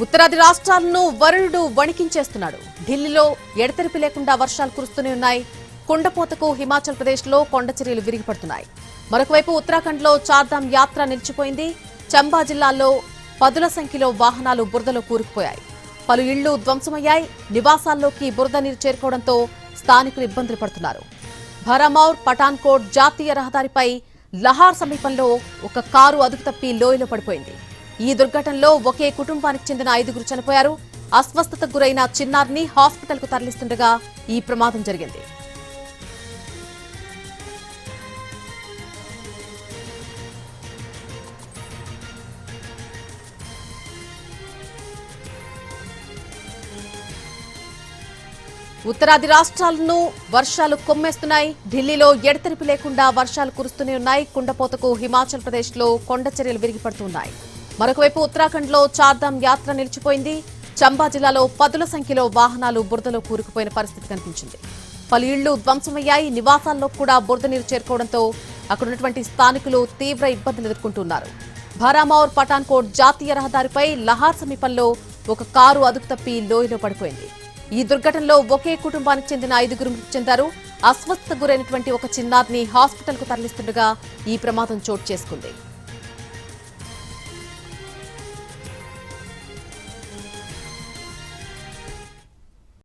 ఉత్తరాది రాష్ట్రాలను వరుణుడు వణికించేస్తున్నాడు. ఢిల్లీలో ఎడతెరిపి లేకుండా వర్షాలు కురుస్తూనే ఉన్నాయి. కుండపోతకు హిమాచల్ ప్రదేశ్లో కొండచర్యలు విరిగిపడుతున్నాయి. మరొకవైపు ఉత్తరాఖండ్లో చార్ధామ్ యాత్ర నిలిచిపోయింది. చంబా జిల్లాలో పదుల సంఖ్యలో వాహనాలు బురదలో కూరుకుపోయాయి. పలు ఇళ్లు ధ్వంసమయ్యాయి. నివాసాల్లోకి బురద నీరు చేరుకోవడంతో స్థానికులు ఇబ్బందులు పడుతున్నారు. భరమౌర్ పఠాన్కోట్ జాతీయ రహదారిపై లహార్ సమీపంలో ఒక కారు అదుపు తప్పి లోయలో పడిపోయింది. ఈ దుర్ఘటనలో ఒకే కుటుంబానికి చెందిన 5గురు చనిపోయారు. అస్వస్థతకు గురైన చిన్నారిని హాస్పిటల్కు తరలిస్తుండగా ఈ ప్రమాదం జరిగింది. ఉత్తరాది రాష్ట్రాలను వర్షాలు కొమ్మేస్తున్నాయి. ఢిల్లీలో ఎడతెరిపి లేకుండా వర్షాలు కురుస్తూనే ఉన్నాయి. కుండపోతకు హిమాచల్ ప్రదేశ్లో కొండచర్యలు విరిగిపడుతున్నాయి. మరొకవైపు ఉత్తరాఖండ్లో చార్ధామ్ యాత్ర నిలిచిపోయింది. చంబా జిల్లాలో పదుల సంఖ్యలో వాహనాలు బురదలో కూరుకుపోయిన పరిస్థితి కనిపించింది. పలు ఇళ్లు ధ్వంసమయ్యాయి. నివాసాల్లో కూడా బురద నీరు చేరుకోవడంతో అక్కడున్నటువంటి స్థానికులు తీవ్ర ఇబ్బందులు ఎదుర్కొంటున్నారు. భరమౌర్ పఠాన్కోట్ జాతీయ రహదారిపై లహార్ సమీపంలో ఒక కారు అదుపు తప్పి లోయలో పడిపోయింది. ఈ దుర్ఘటనలో ఒకే కుటుంబానికి చెందిన 5గురు మృతి చెందారు. అస్వస్థతకు గురైనటువంటి ఒక చిన్నారిని హాస్పిటల్కు తరలిస్తుండగా ఈ ప్రమాదం చోటు చేసుకుంది.